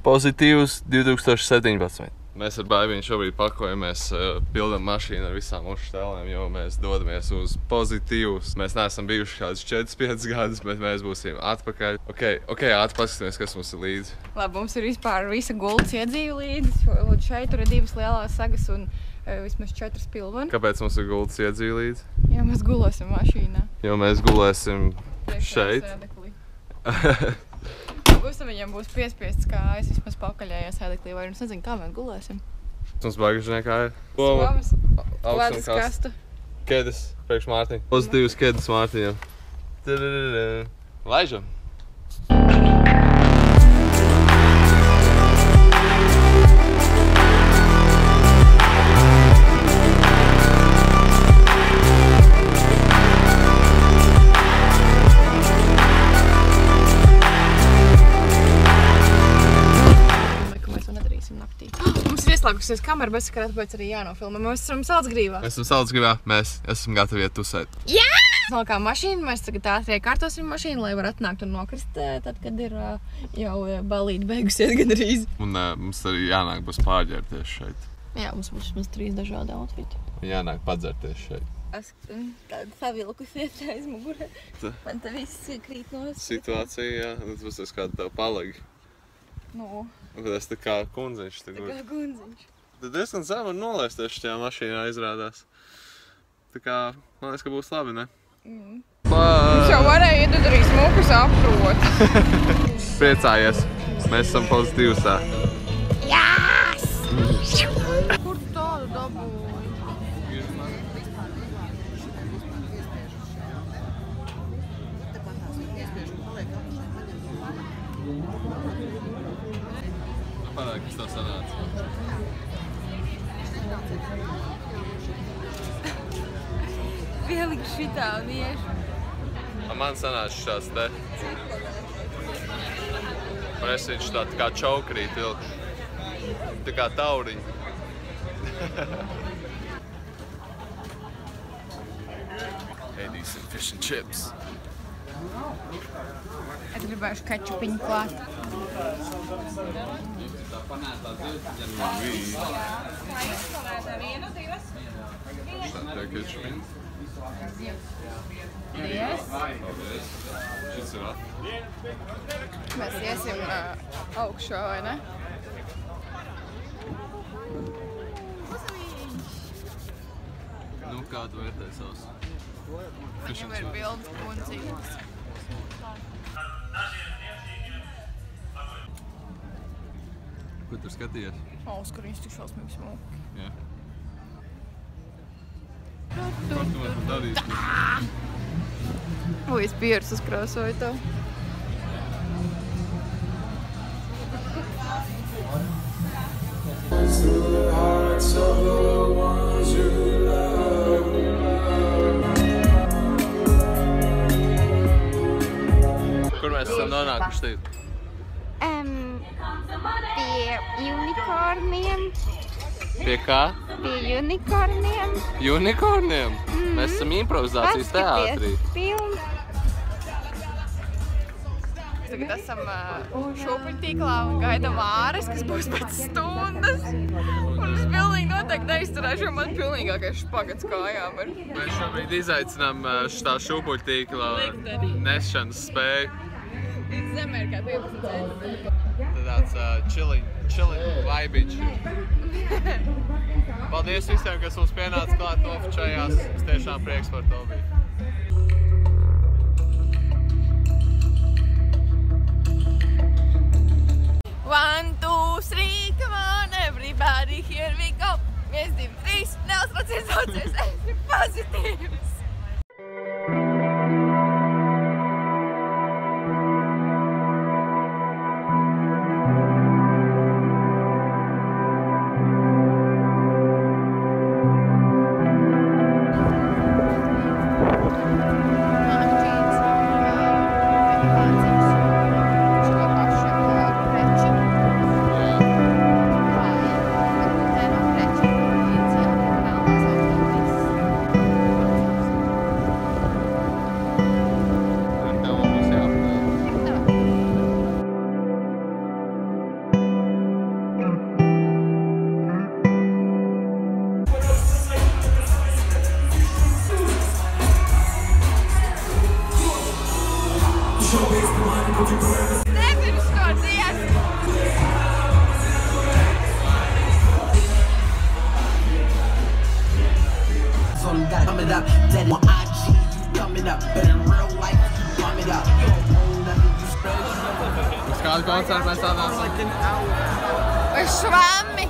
Pozitīvs 2017. Mēs ar Baiviņu šobrīd pakojamies, pildam mašīnu ar visām mūsu štēlēm, jo mēs dodamies uz pozitīvus. Mēs neesam bijuši kādus 4-5 gadus, bet mēs būsim atpakaļ. Ok, paskatāmies, kas mums ir līdzi. Labi, mums ir vispār visa gultas iedzīve līdzi. Šeit tur ir 2 lielās sagas un vismaz 4 pilveni. Kāpēc mums ir gultas iedzīve līdzi? Jo mēs gulēsim mašīnā. Jo mēs gulēsim šeit. Gustam viņam būs piespiests kājas vismaz pakaļējā sēdeklī, vai es nezinu, kā mēs gulēsim. Mums bagažniekā ir Somas, ledus kasta. Kedes, priekš Mārtiņa. Pozitīvs kedes Mārtiņam. Laižam! Ieslēgusies kamera, bet sakarā tāpēc arī jānofilmē. Mēs esam Salcgrīvā. Mēs esam Salcgrīvā, mēs esam gatavi iet tusēt. Jā! Nolkām mašīnu, mēs tagad ātrie kārtosim mašīnu, lai var atnākt un nokrist, tad, kad ir jau balīti beigusies gandrīz. Un mums arī jānāk būs pārģērties šeit. Jā, mums būs 3 dažādi outfiti. Jānāk padzerties šeit. Es tādu savilkusies aiz mugurē. Man te viss krīt no situācija, jā. Tas būs kāda tev palagi. Nu. Bet es tā kā kundziņš. Tā kā kundziņš. Tad diezgan zem var nolaisties šajā mašīnā izrādās. Tā kā, man liekas, ka būs labi, ne? Viņš jau varēja iedot arī smukus aprot. Priecājies. Mēs esam pozitīvsā. Jās! Kur tu tādu dabūji? Parādi, kas tev sanāca. Pieliku šitā un iešu. Man sanāca šās te. Un es viņš tā kā čaukrīt ilgi. Tā kā tauriņi. Ēdīsim fish and chips. Es gribēšu kečupiņu klāt. Šādā kečupiņu. Yes. Šis ir Mēs iesim augšā, vai ne? Nu, kā tu vērtēji savus? Viņam ir bildes kundzītes. Ko tur skatījies? Auskariņš tik šausmīgi smuki. Jā. Ko tu man darīsi? Vai es pieras uzkrāsoju tev? Kur mēs esam nonākuši tīt? Pie unikorniem. Pie kā? Pie unikorniem. Unikorniem? Mēs esam improvizācijas teātrī. Pilns. Tagad esam šūpuļtīklā un gaidām āres, kas būs pēc stundas. Un es pilnīgi noteikti neizturēšu, jo man pilnīgākais špagats kājām ir. Mēs šobrīd izaicinām šitā šūpuļtīklā nešanas spēju. Līdz zemē ir kā 12 centimetri. Tāds chilling vibiņš. Paldies visiem, kas mums pienāca klāt nofočējās. Es tiešām prieks par to bija. One, two, three, come on, everybody, here we go. 1, 2, 3, neuztraucies, esi pozitīvs. Nepirms to dziesmu! Coming up, dead on IG, you coming up, but in real life, you bum it up. You don't own nothing, you spend. Uz kādu koncertu mēs tādām? Uz Švammi!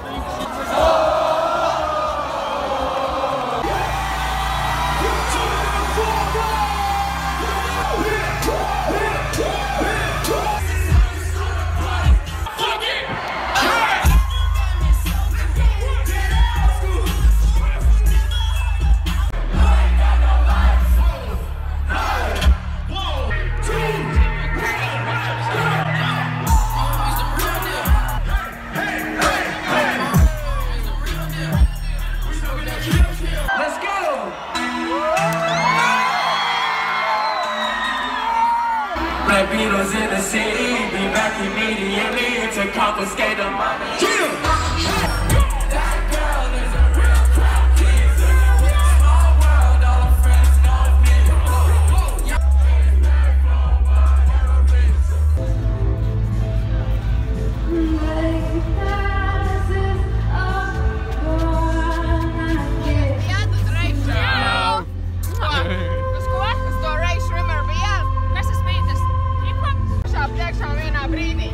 Black Beatles in the city, be back immediately to confiscate the money. That girl is a real crowd pleaser. Small world, all her friends know me. Iet uz reišu! Uz ko? Uz to reišu rimmer bija? Kas tas bija? Tas hip-hop? Šā priekšā vienā brīdī.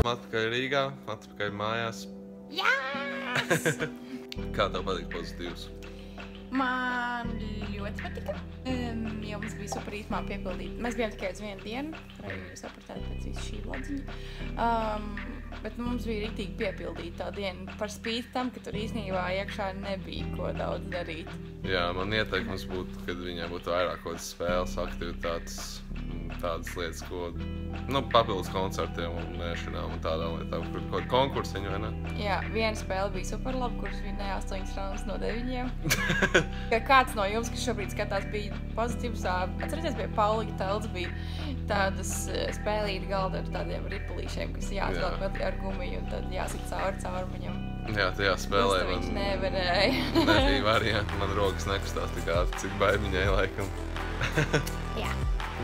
Atpakaļ Rīgā, atpakaļ mājās. Jās! Kā tev patīk pozitīvs? Man ļoti patika. Jo mums bija super īsumā piepildīt. Mēs bijām tikai uz vienu dienu, varēju jūs sapratāt pēc visu šī lodziņa. Bet mums bija riktīgi piepildīt tā diena par spīti tam, ka tur īstenībā iekšā nebija ko daudz darīt. Jā, man ieteikums būtu, kad viņai būtu vairāk kaut kādas spēles, aktivitātes, tādas lietas, ko, papildus koncertiem un mēšanām un tādām lietām, kur kaut kāda konkursiņa, vai ne? Jā, viena spēle bija super laba, kuras vinēja 8 raundus no 9. Kāds no jums, kas šobrīd skatās, bija pozitīvs, atcerieties, bija Pauliņa telts, bija tādas spēlīti galda ar tādiem ripulīšiem, kas jāatvelk ar gumiju un tad jāsit caurmaņam. Jā, tajā spēlē viņš man nevarēja. nebija varianti, man rokas nekustās tik ātri, cik baimiņai laikam. Jā.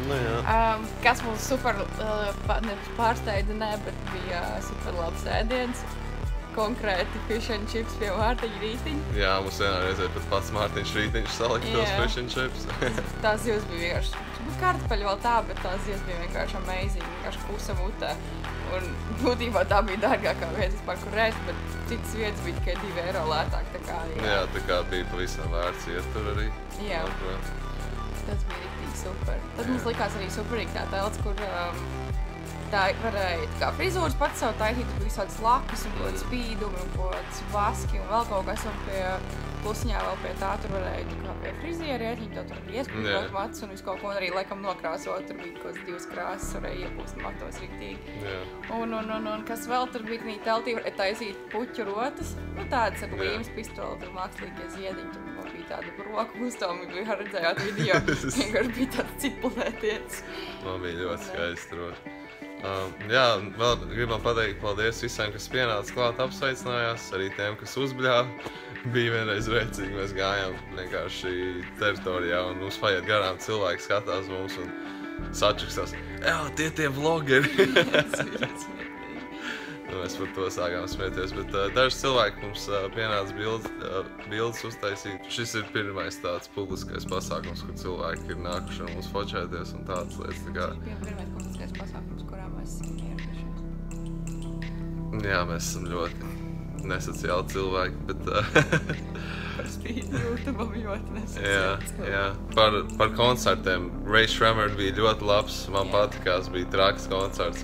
Nu jā. Kas mums super pārsteidza, bet bija super labs ēdiens. Konkrēti fish and chips pie Mārtiņa Rītiņa. Jā, mums vienā reizē pat pats Mārtiņš Rītiņš salika tos fish and chips. Tās zivs bija vienkārši, kartupeļi vēl tā, bet tās zivs bija vienkārši amazing, vienkārši pusa mutē. Un būtībā tā bija dārgākā vieta, par kur ēst, bet citas vietas bija tikai 2 eiro lētāk, tā kā jā. Jā, tā kā bija pavisam vērts iet tur arī. Jā. Tas bija riktīgi super. Tad mums likās arī superīgi tā telts, kur tā varēja kā frizūras pats savu taisīt, tur bija visādas lakas un kaut kāds spīdumi un kaut kāds vaski un vēl kaut kas, un pie plusiņā vēl pie tā tur varēja kā pie frizieri iet, viņi to tur iesprūdot matus un visu kaut ko, un arī laikam nokrāsot, tur bija kaut kāds 2 krāsas, varēja iepūst matos riktīgi. Un kas vēl tur bija tī teltī, varēja taisīt puķu rotas, tādas ar līmes pistoli, tur mākslīgie ziediņi, tur bija tāda roku gustami, bija redzējāt video, vienkārši bija tāds cipulētietis. Man bija ļoti skaisti roti. Jā, vēl gribam pateikt paldies visiem, kas pienāca klāt, apsveicinājās, arī tiem, kas uzbļāva. Bija vienreiz rēcīgi, mēs gājām vienkārši teritorijā un mums paiet garām cilvēki skatās mums un sačukstās. Jā, tie vlogeri! Mēs par to sākām smieties, bet daži cilvēki mums pienāca bildes uztaisīt. Šis ir pirmais tāds publiskais pasākums, kur cilvēki ir nākuši ar mums fočēties un tādas lietas. Pirmais publiskais pasākums, kurā mēs esam ieradušies. Jā, mēs esam ļoti nesociāli cilvēki, bet... Par spīti YouTube'am ļoti nesociāli. Jā. Par koncertiem. Ray Shremmer bija ļoti labs, man patikās, bija traks koncerts.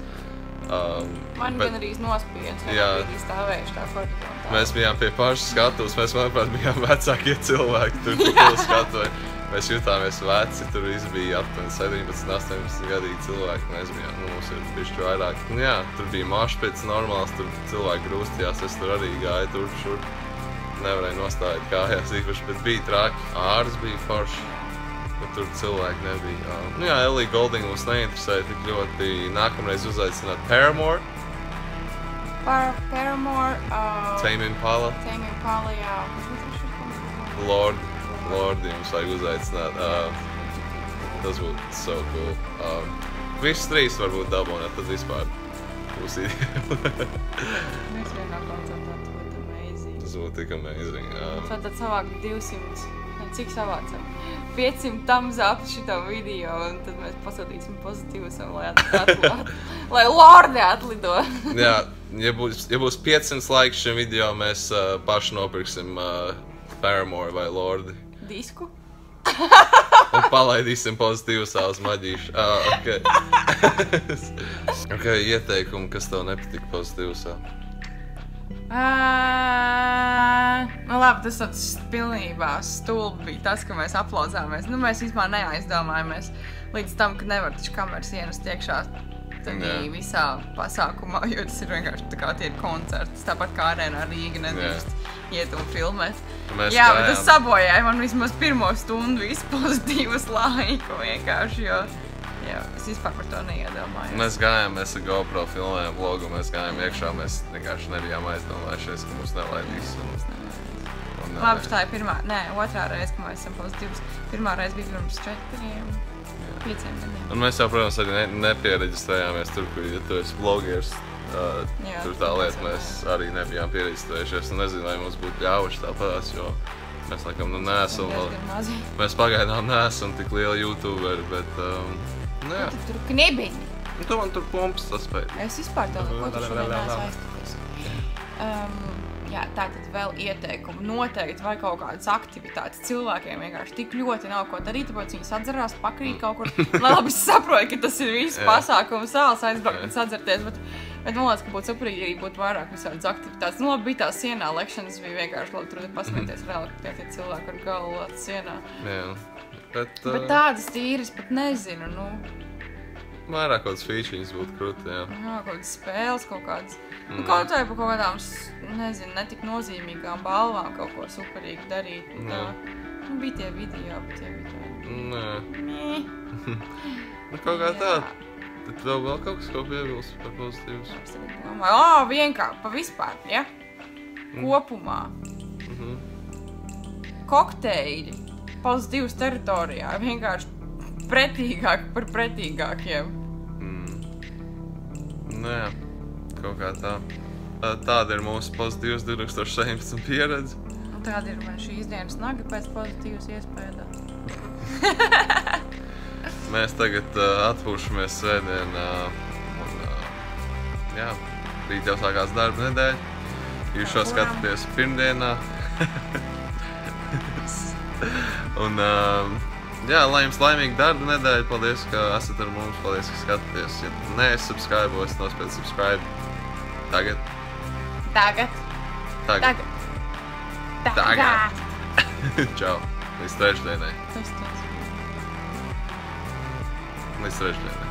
Man gan arī nospiedz, man bija stāvējuši tā koridorā. Mēs bijām pie pašas skatuves, mēs, manuprāt, bijām vecākie cilvēki tur skatuvē. Mēs jutāmies veci, tur viss bija aptuveni 17, 18 gadīgi cilvēki. Mēs bijām, mums ir bišķi vairāk. Jā, tur bija mošpits normāls, tur cilvēki grūstījās, es tur arī gāju tur šur. Nevarēju nostājot kājās īpaši, bet bija traki. Ārs bija forši, bet tur cilvēki nebija. Jā, Ellie Goulding mums neinteresēja tik ļoti. Nākamreiz uzaicināt Paramore. Paramore, Tame Impala, Tame Impala, jā. Lord, jums vajag uzaicināt. Tas būtu so cool. Viss trīs varbūt dabonāt, tad vispār būs ideja. Mēs vienā koncertā, tas būtu amazing. Tas būtu tik amazing. Tad savāk 200, cik savācam? 500 thumbs up šito video, un tad mēs pasūtīsim pozitīvus, lai Lorde atlido. Jā, ja būs 500 laiks šim video, mēs paši nopirksim Paramore vai Lordi. Disku? Un palaidīsim pozitīvu savus maģīšu. Ok, ieteikumi, kas tev nepatika pozitīvu savu? Nu labi, tas tāds pilnībā stulbi bija tas, ka mēs aplauzāmies. Nu, mēs vispār neaizdomājamies līdz tam, ka nevar taču kameras ienest iekšā visā pasākumā, jo tas ir vienkārši tā kā tie ir koncerts. Tāpat kā Arēnā Rīga nedrīkst iet un filmēt. Jā, bet tas sabojāja man vismaz pirmo stundu visu pozitīvas laiku vienkārši, jo es vispār par to neiedomājos. Mēs gājām, mēs ar GoPro filmējām vlogu, mēs gājām iekšā, mēs vienkārši nebijām aizdomājušies, ka mūs nelaidīs. Labi, tā ir otrā reize, ka mēs esam pozitīvas. Pirmā reize bija pirms 4-5 gadiem. Un mēs jau, protams, arī nepiereģistrējāmies tur, kur, ja tu esi vlogers, tur tā lieta mēs arī nebijām piereģistrējušies. Un nezinu, vai mums būtu ļaujuši tāpēc, jo mēs laikam neesam vēl. Mēs pagaidām neesam tik lieli youtuberi, bet, jā. Tu tur knibiņi. Tu man tur pumps saspēj. Es vispār tev, ko tu šodien neesmu aiztukas. Jā, tātad vēl ieteikumu noteikti vai kaut kādas aktivitātes cilvēkiem vienkārši tik ļoti nav ko darīt, tāpēc viņi sadzerās, pakrīt kaut kur. Lai labi saprotu, ka tas ir viss pasākums sāls aizbraukt un sadzerties, bet man liekas, ka būtu superīgi arī būtu vairāk visādas aktivitātes. Nu labi, bija tā sienā lekšanas, bija vienkārši labi tur pasmieties reāli, ka tie cilvēki ar galvu lāt sienā. Jā, bet tādas tīras pat nezinu, nu. Vairāk kādas featurings būtu krūti, jā. Jā, kaut kādas spēles, kaut kādas. Nu, kaut vai par kaut kādām, nezinu, netik nozīmīgām balvām kaut ko superīgi darīt. Nu, bija tie video, bet tie bija tādi. Nē. Nu, kaut kā tā. Tad vēl kaut kas, ko piebilst par pozitīvus? Es tagad domāju, vienkārši, pa vispār, ja? Kopumā. Kokteļi pozitīvas teritorijā, vienkārši pretīgāk par pretīgākiem. Nē, kaut kā tā. Tāda ir mūsu pozitīvas 2017 pieredze. Un tāda ir man šīs dienas naga pēc pozitīvas iespēdā. Mēs tagad atpūšamies svētdienā. Jā, rīt jau sākās darba nedēļa. Jūs šo skatāties pirmdienā. Un jā, lai jums laimīgi darba nedēļa. Paldies, ka esat ar mums. Paldies, ka skatāties. Ja neesi subscribos, nospied subscribe. Tagad. Čau. Līdz trešdienai. Līdz trešdienai.